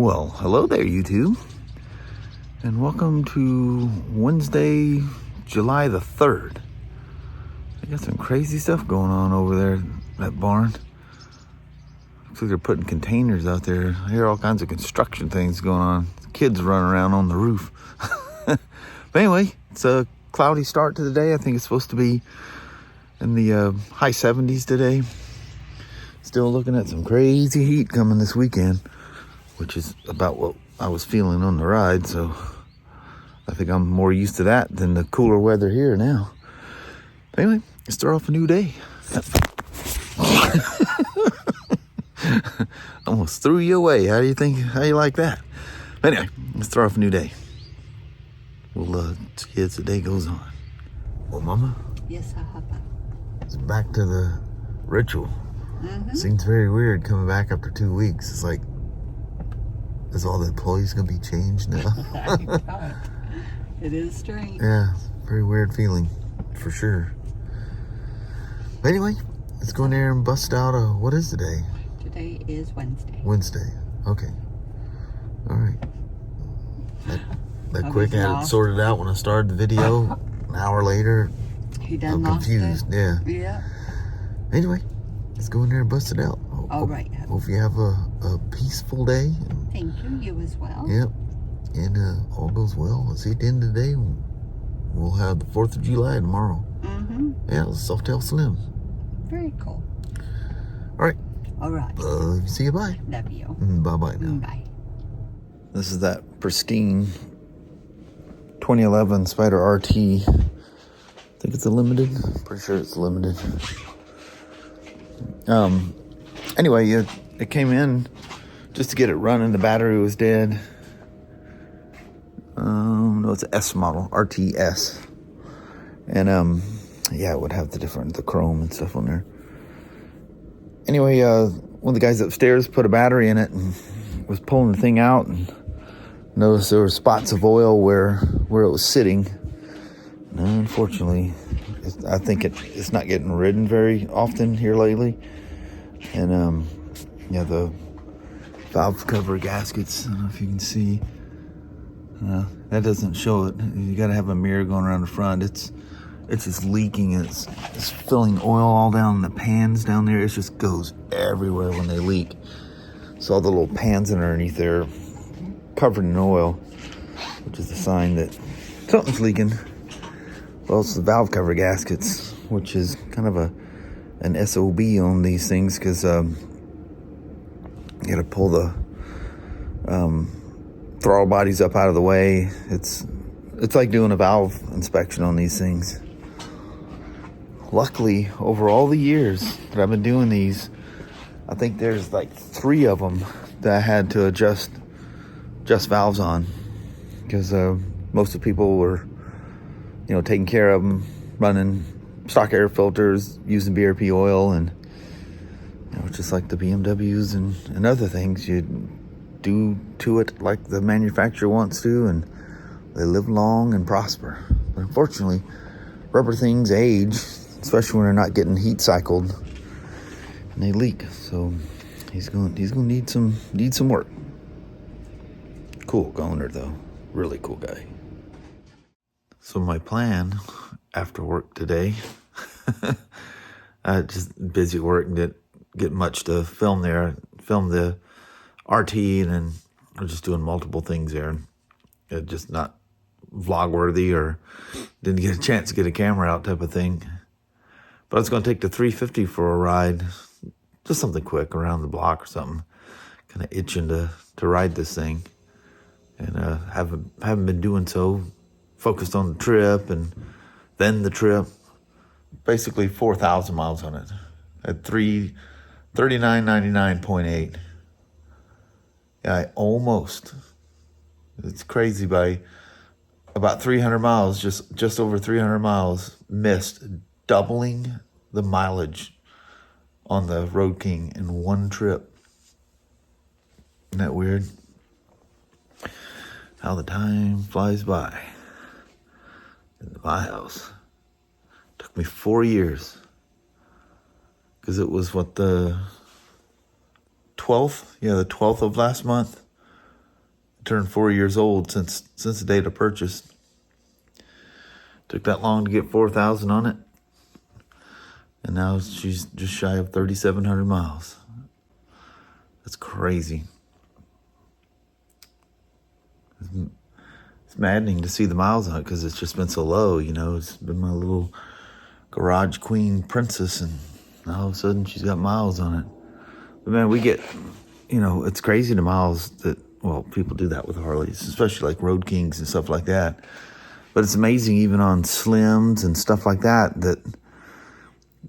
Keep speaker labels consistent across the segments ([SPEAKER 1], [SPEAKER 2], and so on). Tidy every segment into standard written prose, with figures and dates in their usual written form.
[SPEAKER 1] Well, hello there, you two, and welcome to Wednesday, July the 3rd. I got some crazy stuff going on over there in that barn. Looks like they're putting containers out there. I hear all kinds of construction things going on. Kids running around on the roof. But anyway, it's a cloudy start to the day. I think it's supposed to be in the high 70s today. Still looking at some crazy heat coming this weekend, which is about what I was feeling on the ride, so I think I'm more used to that than the cooler weather here now. But anyway, let's start off a new day. Almost threw you away. How you like that? But anyway, let's start off a new day. We'll see as the day goes on. Well, Mama?
[SPEAKER 2] Yes, Papa.
[SPEAKER 1] It's back to the ritual.
[SPEAKER 2] Mm-hmm.
[SPEAKER 1] Seems very weird coming back after 2 weeks. It's like, is all the employees going to be changed now?
[SPEAKER 2] I know. It is strange.
[SPEAKER 1] Yeah, very weird feeling, for sure. But anyway, let's go in there and bust out what is today?
[SPEAKER 2] Today is Wednesday.
[SPEAKER 1] Wednesday. Okay. All right. That quick, I had it
[SPEAKER 2] lost.
[SPEAKER 1] sorted out when I started the video. An hour later,
[SPEAKER 2] He done
[SPEAKER 1] I'm
[SPEAKER 2] lost
[SPEAKER 1] confused.
[SPEAKER 2] it.
[SPEAKER 1] Yeah.
[SPEAKER 2] Yeah.
[SPEAKER 1] Anyway, let's go in there and bust it out.
[SPEAKER 2] All right.
[SPEAKER 1] Hope you have a peaceful day.
[SPEAKER 2] Thank you. You as well.
[SPEAKER 1] Yep. And all goes well. Let's see at the end of the day, we'll have the 4th of July tomorrow.
[SPEAKER 2] Mm-hmm.
[SPEAKER 1] Yeah, let's Softail Slim.
[SPEAKER 2] Very cool.
[SPEAKER 1] All right.
[SPEAKER 2] All right.
[SPEAKER 1] See you. Bye.
[SPEAKER 2] Love you.
[SPEAKER 1] Bye-bye now.
[SPEAKER 2] Bye.
[SPEAKER 1] This is that pristine 2011 Spyder RT. I think it's a limited. Pretty sure it's limited. Anyway, it came in just to get it running. The battery was dead. No, it's an S model, RTS. And yeah, it would have the chrome and stuff on there. Anyway, one of the guys upstairs put a battery in it and was pulling the thing out and noticed there were spots of oil where it was sitting. And unfortunately, I think it's not getting ridden very often here lately. And yeah, the valve cover gaskets, I don't know if you can see. That doesn't show it. You got to have a mirror going around the front. It's just leaking. It's filling oil all down the pans down there. It just goes everywhere when they leak. So all the little pans underneath there covered in oil, which is a sign that something's leaking. Well, it's the valve cover gaskets, which is kind of an SOB on these things, because you got to pull the throttle bodies up out of the way. It's like doing a valve inspection on these things. Luckily, over all the years that I've been doing these, I think there's like 3 of them that I had to adjust valves on, because most of the people were, taking care of them, running stock air filters, using BRP oil, and just like the BMWs and other things, you do to it like the manufacturer wants to, and they live long and prosper. But unfortunately, rubber things age, especially when they're not getting heat cycled, and they leak. So he's going to need some work. Cool owner though, really cool guy. So my plan after work today, just busy at work and didn't get much to film there. Film the RT, and then I'm just doing multiple things there. Just not vlog worthy, or didn't get a chance to get a camera out type of thing. But I was going to take the 350 for a ride, just something quick around the block or something. Kind of itching to ride this thing, and haven't been doing so. Focused on the trip and then the trip. Basically 4,000 miles on it at 3999.8. Yeah, I almost. It's crazy, by about 300 miles, just over 300 miles, missed doubling the mileage on the Road King in one trip. Isn't that weird? How the time flies by. In my house. Took me 4 years. Because it was the 12th? Yeah, the 12th of last month turned 4 years old since the date of purchase. Took that long to get 4,000 on it. And now she's just shy of 3,700 miles. That's crazy. It's maddening to see the miles on it because it's just been so low, you know. It's been my little garage queen princess, and all of a sudden she's got miles on it. But man, we get, you know, it's crazy the miles that, well, people do that with Harleys, especially like Road Kings and stuff like that. But it's amazing even on Slims and stuff like that,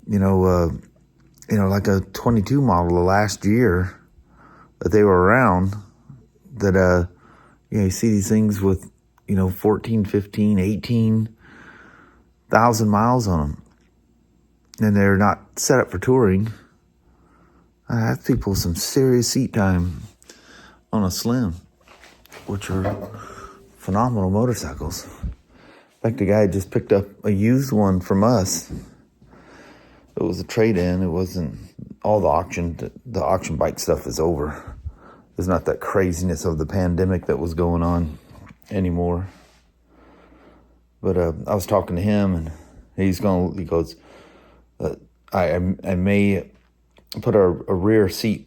[SPEAKER 1] you know, like a 22 model of last year that they were around, that, you know, you see these things with, you know, 14, 15, 18,000 miles on them. And they're not set up for touring. I have people with some serious seat time on a Slim, which are phenomenal motorcycles. In fact, the guy just picked up a used one from us. It was a trade-in. It wasn't all the auction bike stuff is over. There's not that craziness of the pandemic that was going on anymore. But I was talking to him, and he goes, I may put a rear seat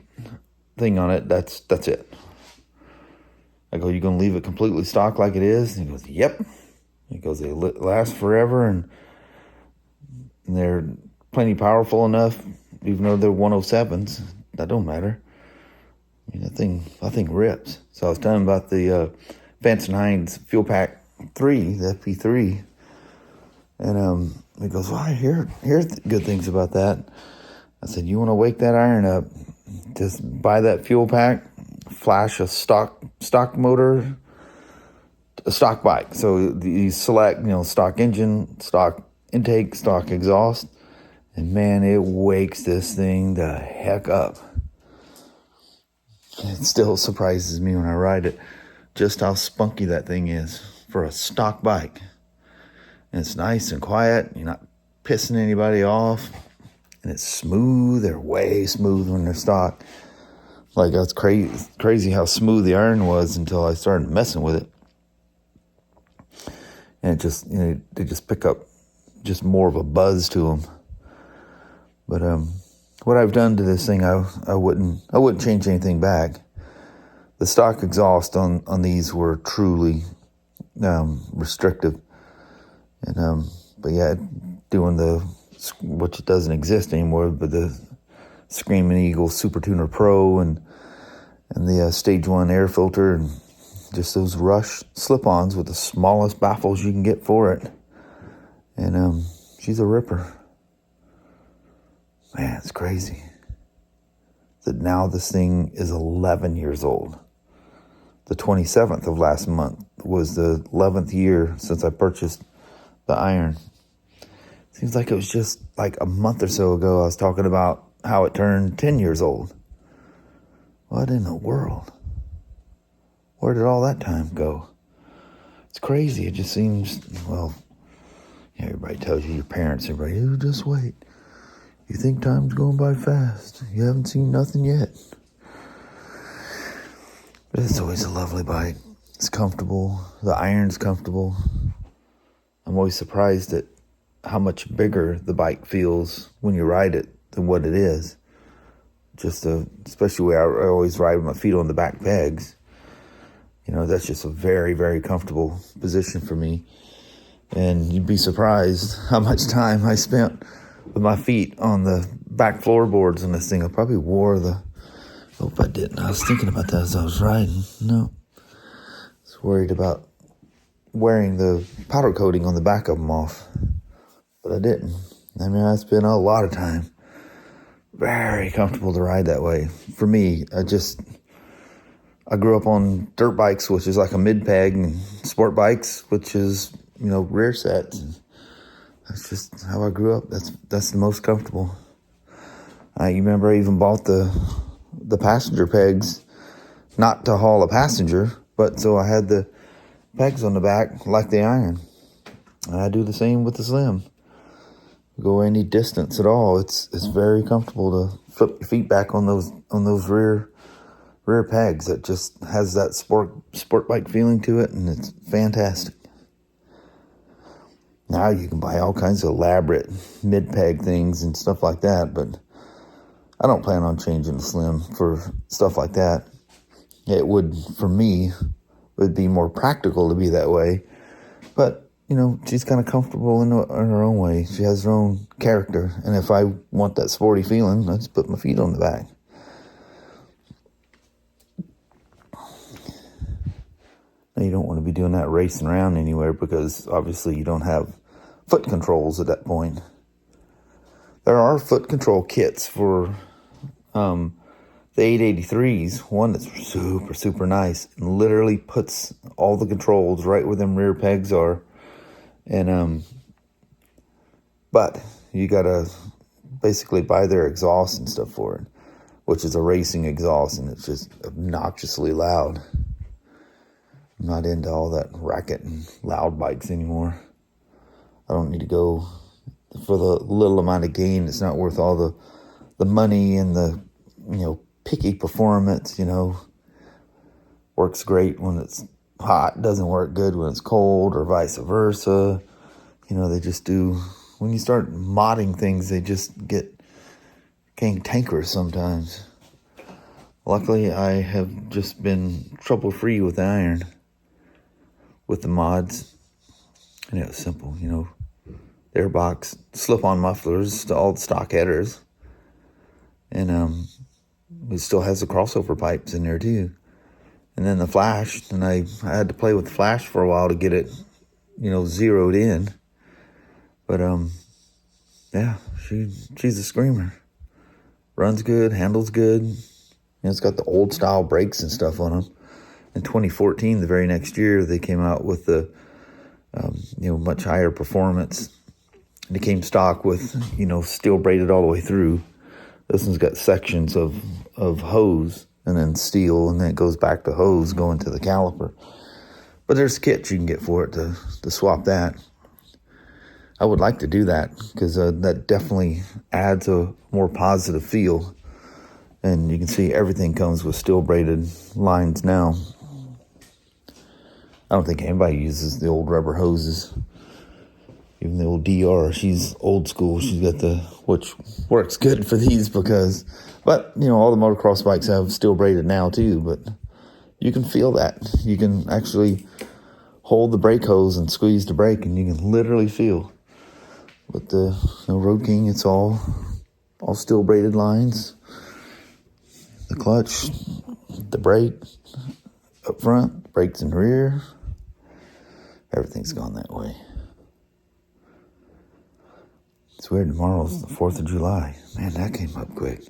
[SPEAKER 1] thing on it. That's it. I go, you gonna leave it completely stock like it is? And he goes, yep. He goes, they last forever, and they're plenty powerful enough, even though they're 107s. That don't matter. I mean, that thing rips. So I was telling him about the Vance & Hines Fuel Pack 3, the FP3. And he goes, well, I hear good things about that. I said, you want to wake that iron up, just buy that fuel pack, flash a stock motor, a stock bike. So you select, you know, stock engine, stock intake, stock exhaust, and man, it wakes this thing the heck up. It still surprises me when I ride it, just how spunky that thing is for a stock bike. And it's nice and quiet. You're not pissing anybody off. And it's smooth. They're way smooth when they're stock. Like, that's crazy how smooth the iron was until I started messing with it. And it just, you know, they just pick up just more of a buzz to them. But what I've done to this thing, I wouldn't change anything back. The stock exhaust on these were truly restrictive. And but yeah, doing which doesn't exist anymore, but the Screaming Eagle Super Tuner Pro and the Stage 1 air filter, and just those Rush slip-ons with the smallest baffles you can get for it. And she's a ripper. Man, it's crazy that now this thing is 11 years old. The 27th of last month was the 11th year since I purchased the iron. Seems like it was just like a month or so ago I was talking about how it turned 10 years old. What in the world? Where did all that time go? It's crazy. It just seems, well, everybody tells you, your parents, everybody, oh, just wait. You think time's going by fast. You haven't seen nothing yet. But it's always a lovely bike. It's comfortable. The iron's comfortable. I'm always surprised at how much bigger the bike feels when you ride it than what it is. Especially where I always ride with my feet on the back pegs. You know, that's just a very, very comfortable position for me. And you'd be surprised how much time I spent with my feet on the back floorboards on this thing. I probably hope I didn't. I was thinking about that as I was riding. No. I was worried about wearing the powder coating on the back of them off. But I didn't. I mean, I spent a lot of time. Very comfortable to ride that way. For me, I grew up on dirt bikes, which is like a mid-peg, and sport bikes, which is, you know, rear sets. That's just how I grew up. That's the most comfortable. You remember I even bought the passenger pegs, not to haul a passenger, but so I had the pegs on the back like the iron. And I do the same with the Slim. Go any distance at all, it's very comfortable to flip your feet back on those rear rear pegs that just has that sport bike feeling to it, and it's fantastic. Now you can buy all kinds of elaborate mid-peg things and stuff like that, but I don't plan on changing the Slim for stuff like that. It would, for me, would be more practical to be that way. But, you know, she's kind of comfortable in her own way. She has her own character. And if I want that sporty feeling, I just put my feet on the back. Now, you don't want to be doing that racing around anywhere because obviously you don't have foot controls at that point. There are foot control kits for the 883s. One that's super, super nice and literally puts all the controls right where them rear pegs are. And, but you gotta basically buy their exhaust and stuff for it, which is a racing exhaust, and it's just obnoxiously loud. I'm not into all that racket and loud bikes anymore. I don't need to go for the little amount of gain. It's not worth all the money and the, you know, picky performance, you know. Works great when it's hot, doesn't work good when it's cold, or vice versa. You know, they just do, when you start modding things, they just get cantankerous sometimes. Luckily, I have just been trouble-free with the iron, with the mods. And it was simple, you know. Airbox, slip-on mufflers to all the stock headers. And it still has the crossover pipes in there too. And then the flash, and I had to play with the flash for a while to get it, you know, zeroed in. But yeah, she's a screamer. Runs good, handles good. You know, it's got the old style brakes and stuff on them. In 2014, the very next year, they came out with the you know, much higher performance. And it came stock with, you know, steel braided all the way through. This one's got sections of hose and then steel, and then it goes back to hose going to the caliper. But there's kits you can get for it to swap that. I would like to do that because that definitely adds a more positive feel. And you can see everything comes with steel braided lines now. I don't think anybody uses the old rubber hoses. Even the old DR, she's old school. She's got which works good for these because, but, you know, all the motocross bikes have steel braided now too, but you can feel that. You can actually hold the brake hose and squeeze the brake, and you can literally feel. But the Road King, it's all steel braided lines. The clutch, the brake up front, brakes in the rear. Everything's gone that way. It's weird, tomorrow's the 4th of July. Man, that came up quick.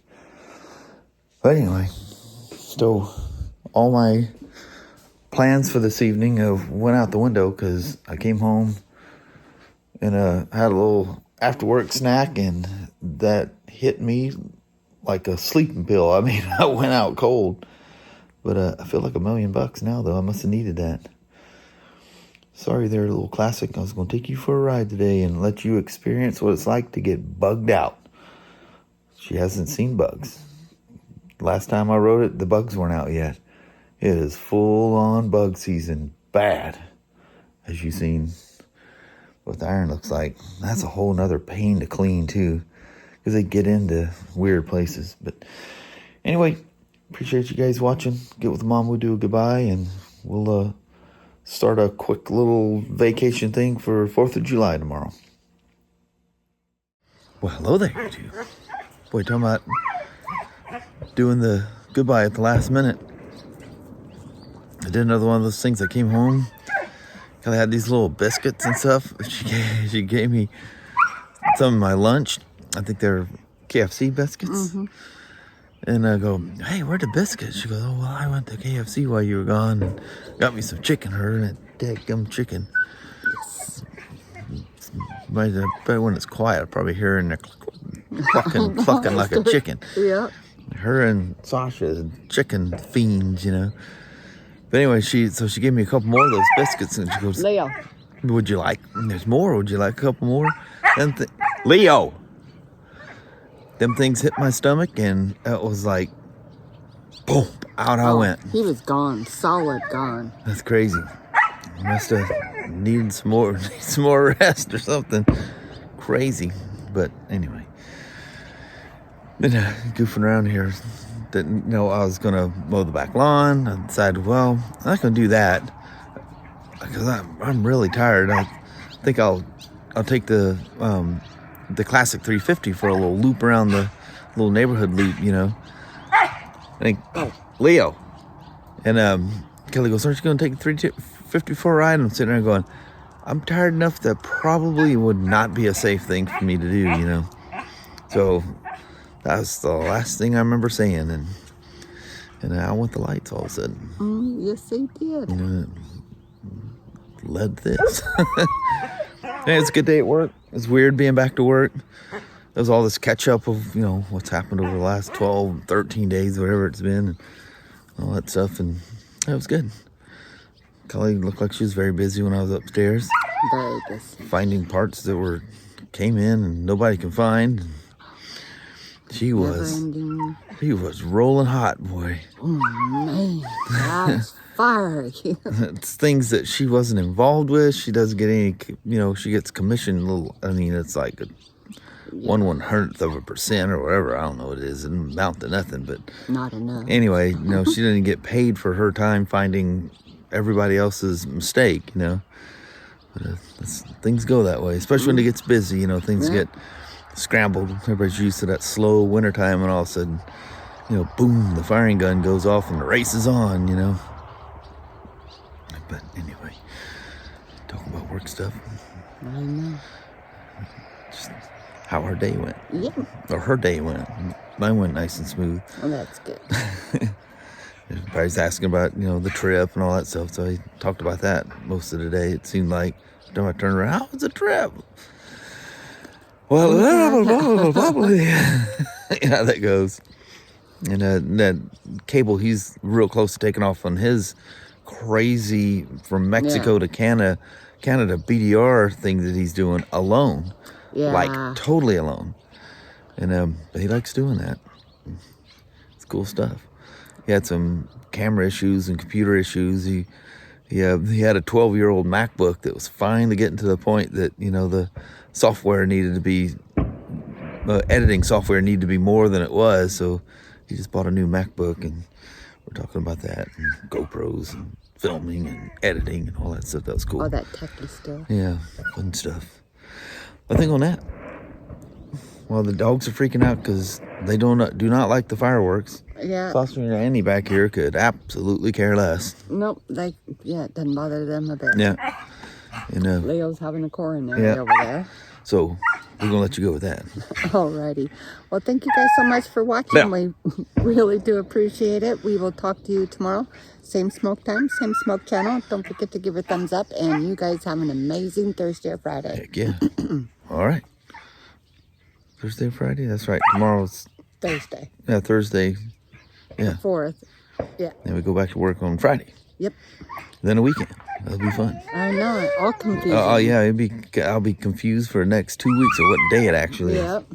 [SPEAKER 1] But anyway, so all my plans for this evening went out the window because I came home and had a little after-work snack, and that hit me like a sleeping pill. I mean, I went out cold. But I feel like $1 million now, though. I must have needed that. Sorry there, little classic. I was going to take you for a ride today and let you experience what it's like to get bugged out. She hasn't seen bugs. Last time I rode it, the bugs weren't out yet. It is full-on bug season. Bad. As you've seen what the iron looks like. That's a whole nother pain to clean, too. Because they get into weird places. But anyway, appreciate you guys watching. Get with Mom, we'll do a goodbye, and we'll start a quick little vacation thing for 4th of July tomorrow. Well, hello there, YouTube. Boy, talking about doing the goodbye at the last minute. I did another one of those things. I came home. I had these little biscuits and stuff. She gave me some of my lunch. I think they're KFC biscuits. Mm-hmm. And I go, hey, where'd the biscuits? She goes, oh, well, I went to KFC while you were gone and got me some chicken. Her and that dadgum chicken. Yes. But when it's quiet, I'll probably hear her in there clucking like a chicken. Yeah. Her and Sasha, chicken fiends, you know. But anyway, she gave me a couple more of those biscuits, and she goes, Leo, would you like, there's more, would you like a couple more? Leo! Them things hit my stomach, and it was like boom, out I went.
[SPEAKER 2] He was gone, solid gone.
[SPEAKER 1] That's crazy. I must have needed some more rest or something. Crazy. But anyway. Been goofing around here. Didn't know I was gonna mow the back lawn. I decided, well, I'm not gonna do that because I'm really tired. I think I'll take the classic 350 for a little loop around the little neighborhood loop, you know. I think Leo and Kelly goes, aren't you gonna take the 350 for a ride? I'm sitting there going, I'm tired enough that probably would not be a safe thing for me to do, you know. So that was the last thing I remember saying, and I went the lights all of a sudden.
[SPEAKER 2] Yes, they did.
[SPEAKER 1] You know, led this. Yeah, it's a good day at work. It's weird being back to work. There's all this catch up of, you know, what's happened over the last 12, 13 days, whatever it's been, and all that stuff, and it was good. Kelly looked like she was very busy when I was upstairs.
[SPEAKER 2] Very busy.
[SPEAKER 1] Finding parts that came in and nobody can find. She was rolling hot, boy.
[SPEAKER 2] Oh, man. That's fire.
[SPEAKER 1] It's things that she wasn't involved with. She doesn't get any, you know, she gets commission I mean, it's like 1/100% or whatever. I don't know what it is. It doesn't amount to nothing, but
[SPEAKER 2] not enough.
[SPEAKER 1] Anyway, you know, she didn't get paid for her time finding everybody else's mistake, you know. But things go that way, especially when it gets busy, you know, things get scrambled. Everybody's used to that slow wintertime, and all of a sudden, you know, boom, the firing gun goes off and the race is on, you know. But anyway, talking about work stuff.
[SPEAKER 2] I know.
[SPEAKER 1] Just how her day went.
[SPEAKER 2] Yeah.
[SPEAKER 1] Or her day went. Mine went nice and smooth.
[SPEAKER 2] Well, that's good.
[SPEAKER 1] Everybody's asking about, you know, the trip and all that stuff, so I talked about that most of the day. It seemed like, I turned around, how was the trip? Well, you know how that goes. And that Cable, he's real close to taking off on his crazy from Mexico to Canada BDR thing that he's doing alone.
[SPEAKER 2] Yeah.
[SPEAKER 1] Like totally alone. And but he likes doing that. It's cool stuff. He had some camera issues and computer issues. He had a 12-year-old MacBook that was finally getting to the point that, you know, the software needed to be, editing software needed to be more than it was. So he just bought a new MacBook, and we're talking about that, and GoPros and filming and editing and all that stuff. That was cool.
[SPEAKER 2] All that techie stuff.
[SPEAKER 1] Yeah, fun stuff. I think on that, well, the dogs are freaking out because they do not like the fireworks.
[SPEAKER 2] Yeah.
[SPEAKER 1] Foster and Annie back here could absolutely care less.
[SPEAKER 2] Nope. It doesn't bother them a bit.
[SPEAKER 1] Yeah. And
[SPEAKER 2] Leo's having a coronary over there.
[SPEAKER 1] So we're gonna let you go with that.
[SPEAKER 2] Alrighty. Well, thank you guys so much for watching.
[SPEAKER 1] Yeah.
[SPEAKER 2] We really do appreciate it. We will talk to you tomorrow. Same smoke time, same smoke channel. Don't forget to give a thumbs up. And you guys have an amazing Thursday or Friday.
[SPEAKER 1] Heck yeah. All right. Thursday, Friday? That's right. Tomorrow's
[SPEAKER 2] Thursday.
[SPEAKER 1] Yeah, Thursday. Yeah.
[SPEAKER 2] 4th. Yeah.
[SPEAKER 1] Then we go back to work on Friday.
[SPEAKER 2] Yep.
[SPEAKER 1] Then a weekend. That'll be fun.
[SPEAKER 2] I know. All confusing.
[SPEAKER 1] Oh yeah, I'll be confused for the next 2 weeks of what day it actually is.
[SPEAKER 2] Yep.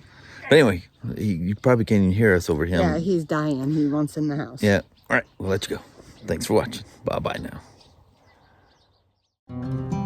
[SPEAKER 1] But anyway, you probably can't even hear us over him.
[SPEAKER 2] Yeah, he's dying. He wants in the house.
[SPEAKER 1] Yeah. All right. We'll let you go. Thanks for watching. Bye-bye now.